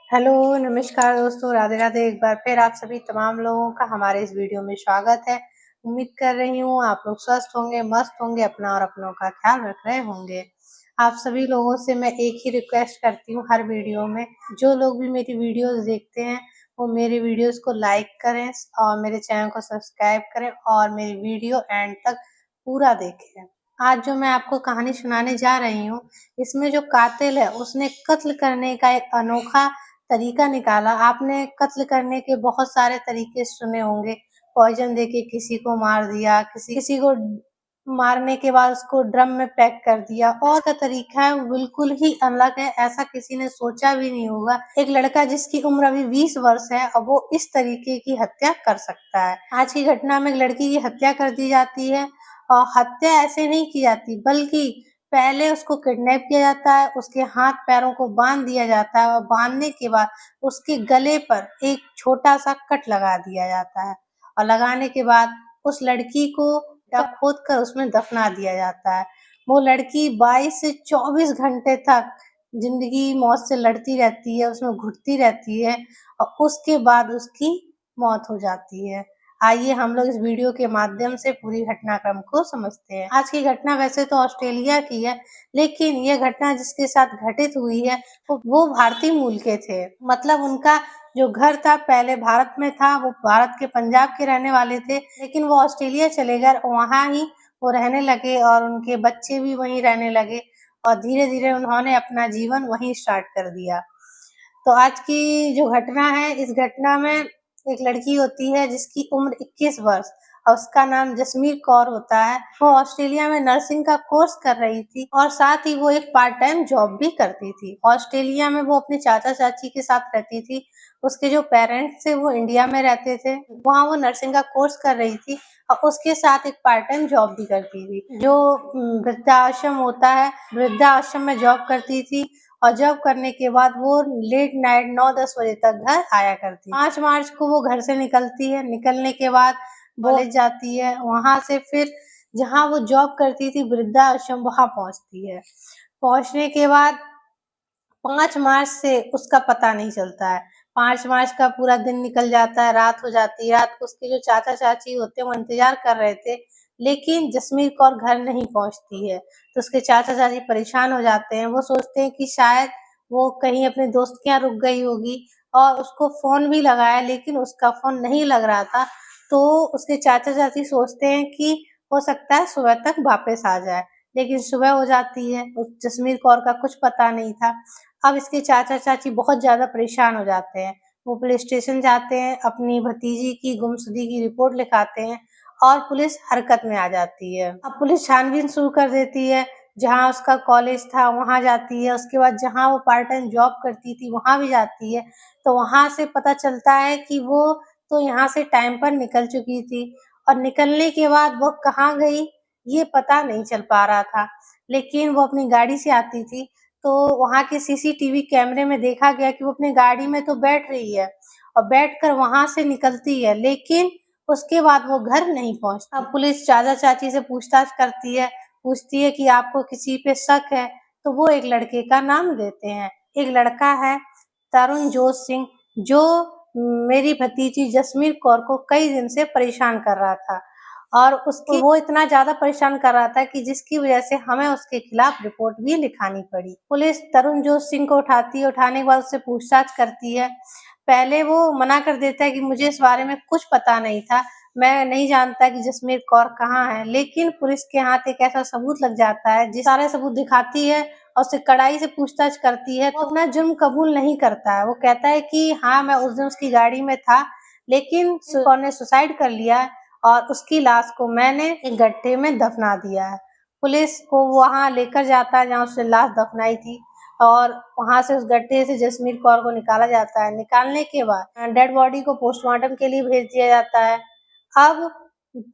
Hello, नमस्कार दोस्तों, राधे राधे। एक बार फिर आप सभी तमाम लोगों का हमारे इस वीडियो में स्वागत है। उम्मीद कर रही हूँ आप लोग स्वस्थ होंगे, मस्त होंगे, अपना और अपनों का ख्याल रख रहे होंगे। आप सभी लोगों से मैं एक ही रिक्वेस्ट करती हूँ हर वीडियो में, जो लोग भी मेरी वीडियोस देखते हैं वो मेरे वीडियोस को लाइक करें और मेरे चैनल को सब्सक्राइब करें और मेरी वीडियो एंड तक पूरा देखें। आज जो मैं आपको कहानी सुनाने जा रही हूँ, इसमें जो कातिल है उसने कत्ल करने का एक अनोखा तरीका निकाला। आपने कत्ल करने के बहुत सारे तरीके सुने होंगे, पॉइजन देके किसी को मार दिया, किसी को मारने के बाद उसको ड्रम में पैक कर दिया, और का तरीका है वो बिल्कुल ही अलग है। ऐसा किसी ने सोचा भी नहीं होगा, एक लड़का जिसकी उम्र अभी 20 वर्ष है और वो इस तरीके की हत्या कर सकता है। आज की घटना में एक लड़की की हत्या कर दी जाती है, और हत्या ऐसे नहीं की जाती बल्कि पहले उसको किडनैप किया जाता है, उसके हाथ पैरों को बांध दिया जाता है और बांधने के बाद उसके गले पर एक छोटा सा कट लगा दिया जाता है, और लगाने के बाद उस लड़की को खोद कर उसमें दफना दिया जाता है। वो लड़की 22 से 24 घंटे तक जिंदगी मौत से लड़ती रहती है, उसमें घुटती रहती है और उसके बाद उसकी मौत हो जाती है। आइए हम लोग इस वीडियो के माध्यम से पूरी घटनाक्रम को समझते हैं। आज की घटना वैसे तो ऑस्ट्रेलिया की है, लेकिन ये घटना जिसके साथ घटित हुई है वो भारतीय मूल के थे। मतलब उनका जो घर था पहले भारत में था, वो भारत के पंजाब के रहने वाले थे, लेकिन वो ऑस्ट्रेलिया चले गए, वहाँ ही वो रहने लगे और उनके बच्चे भी वहीं रहने लगे और धीरे धीरे उन्होंने अपना जीवन वहीं स्टार्ट कर दिया। तो आज की जो घटना है, इस घटना में एक लड़की होती है जिसकी उम्र 21 वर्ष और उसका नाम जसमीर कौर होता है। वो ऑस्ट्रेलिया में नर्सिंग का कोर्स कर रही थी और साथ ही वो एक पार्ट टाइम जॉब भी करती थी। ऑस्ट्रेलिया में वो अपने चाचा चाची के साथ रहती थी। उसके जो पेरेंट्स थे वो इंडिया में रहते थे। वहाँ वो नर्सिंग का कोर्स कर रही थी और उसके साथ एक पार्ट टाइम जॉब भी करती थी। जो वृद्धाश्रम होता है, वृद्धाश्रम में जॉब करती थी और जॉब करने के बाद वो लेट नाइट 9-10 बजे तक घर आया करती। 5 मार्च को वो घर से निकलती है, निकलने के बाद कॉलेज जाती है, वहां से फिर जहाँ वो जॉब करती थी वृद्धाश्रम वहां पहुंचती है। पहुंचने के बाद 5 मार्च से उसका पता नहीं चलता है। 5 मार्च का पूरा दिन निकल जाता है, रात हो जाती है। रात को उसके जो चाचा चाची होते हैं वो इंतजार कर रहे थे, लेकिन जसमीर कौर घर नहीं पहुंचती है। तो उसके चाचा चाची परेशान हो जाते हैं। वो सोचते हैं कि शायद वो कहीं अपने दोस्त के यहाँ रुक गई होगी, और उसको फोन भी लगाया लेकिन उसका फोन नहीं लग रहा था। तो उसके चाचा चाची सोचते हैं कि हो सकता है सुबह तक वापस आ जाए, लेकिन सुबह हो जाती है। उस जसमीर कौर का कुछ पता नहीं था। अब इसके चाचा चाची बहुत ज्यादा परेशान हो जाते हैं। वो पुलिस स्टेशन जाते हैं, अपनी भतीजी की गुमशुदगी की रिपोर्ट लिखाते हैं और पुलिस हरकत में आ जाती है। अब पुलिस छानबीन शुरू कर देती है। जहाँ उसका कॉलेज था वहां जाती है, उसके बाद जहाँ वो पार्ट टाइम जॉब करती थी वहां भी जाती है। तो वहां से पता चलता है कि वो तो यहाँ से टाइम पर निकल चुकी थी, और निकलने के बाद वो कहाँ गई ये पता नहीं चल पा रहा था। लेकिन वो अपनी गाड़ी से आती थी, तो वहाँ के सीसीटीवी कैमरे में देखा गया कि वो अपनी गाड़ी में तो बैठ रही है और बैठकर वहां से निकलती है, लेकिन उसके बाद वो घर नहीं पहुंचती। अब पुलिस चाचा चाची से पूछताछ करती है, पूछती है कि आपको किसी पे शक है, तो वो एक लड़के का नाम देते हैं। एक लड़का है तरुणजोत सिंह, जो मेरी भतीजी जसमीर कौर को कई दिन से परेशान कर रहा था, और उसकी वो इतना ज्यादा परेशान कर रहा था कि जिसकी वजह से हमें उसके खिलाफ रिपोर्ट भी लिखानी पड़ी। पुलिस तरुणजोत सिंह को उठाती है, उठाने के बाद उससे पूछताछ करती है। पहले वो मना कर देता है कि मुझे इस बारे में कुछ पता नहीं था, मैं नहीं जानता कि जसमीर कौर कहाँ है। लेकिन पुलिस के हाथ एक ऐसा सबूत लग जाता है, जिस सारे सबूत दिखाती है और उससे कड़ाई से पूछताछ करती है। वो अपना जुर्म कबूल नहीं करता है। वो कहता है कि हाँ, मैं उस दिन उसकी गाड़ी में था, लेकिन कौर ने सुसाइड कर लिया और उसकी लाश को मैंने एक गड्ढे में दफना दिया है। पुलिस को वहां लेकर जाता है जहाँ उसने लाश दफनाई थी, और वहां से उस गड्ढे से जसमीर कौर को निकाला जाता है। निकालने के बाद डेड बॉडी को पोस्टमार्टम के लिए भेज दिया जाता है। अब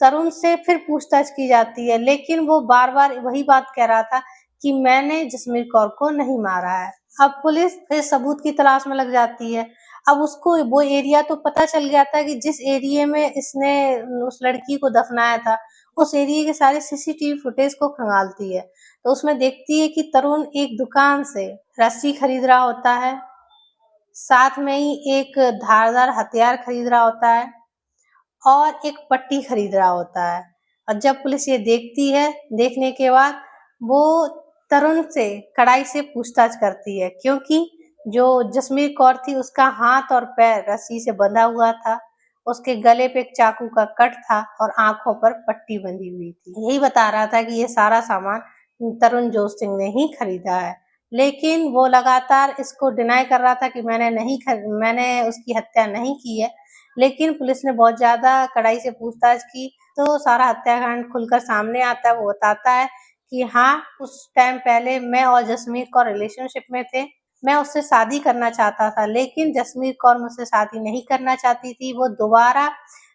तरुण से फिर पूछताछ की जाती है, लेकिन वो बार बार वही बात कह रहा था कि मैंने जसमीर कौर को नहीं मारा है। अब पुलिस फिर सबूत की तलाश में लग जाती है। अब उसको वो एरिया तो पता चल गया था कि जिस एरिया में इसने उस लड़की को दफनाया था, उस एरिया के सारे सीसीटीवी फुटेज को खंगालती है। तो उसमें देखती है कि तरुण एक दुकान से रस्सी खरीद रहा होता है, साथ में ही एक धारदार हथियार खरीद रहा होता है और एक पट्टी खरीद रहा होता है। और जब पुलिस ये देखती है, देखने के बाद वो तरुण से कड़ाई से पूछताछ करती है, क्योंकि जो जसमीत कौर थी उसका हाथ और पैर रस्सी से बंधा हुआ था, उसके गले पे एक चाकू का कट था और आंखों पर पट्टी बंधी हुई थी। यही बता रहा था कि ये सारा सामान तरुण जोत सिंह ने ही खरीदा है, लेकिन वो लगातार इसको डिनाई कर रहा था कि मैंने उसकी हत्या नहीं की है। लेकिन पुलिस ने बहुत ज़्यादा कड़ाई से पूछताछ की तो सारा हत्याकांड खुलकर सामने आता है। वो बताता है कि हाँ, उस टाइम पहले मैं और जसमीत कौर रिलेशनशिप में थे। मैं उससे शादी करना चाहता था, लेकिन जसमीत कौर मुझसे शादी नहीं करना चाहती थी। वो दोबारा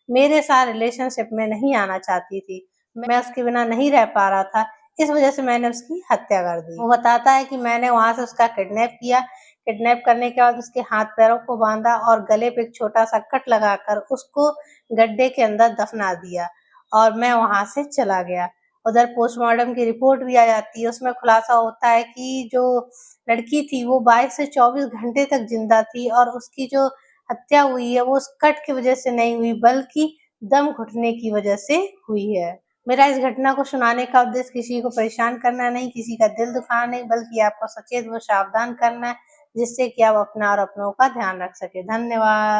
मेरे साथ रिलेशनशिप में नहीं आना चाहती थी। मैं उसके बिना नहीं रह पा रहा था, इस वजह से मैंने उसकी हत्या कर दी। वो बताता है कि मैंने वहाँ से उसका किडनैप किया। किडनैप करने के बाद उसके हाथ पैरों को बांधा और गले पे एक छोटा सा कट लगाकर उसको गड्ढे के अंदर दफना दिया और मैं वहां से चला गया। उधर पोस्टमार्टम की रिपोर्ट भी आ जाती है, उसमें खुलासा होता है कि जो लड़की थी वो 22 से 24 घंटे तक जिंदा थी और उसकी जो हत्या हुई है वो उस कट की वजह से नहीं हुई, बल्कि दम घुटने की वजह से हुई है। मेरा इस घटना को सुनाने का उद्देश्य किसी को परेशान करना नहीं, किसी का दिल दुखाना नहीं, बल्कि आपको सचेत व सावधान करना है, जिससे कि आप अपना और अपनों का ध्यान रख सके। धन्यवाद।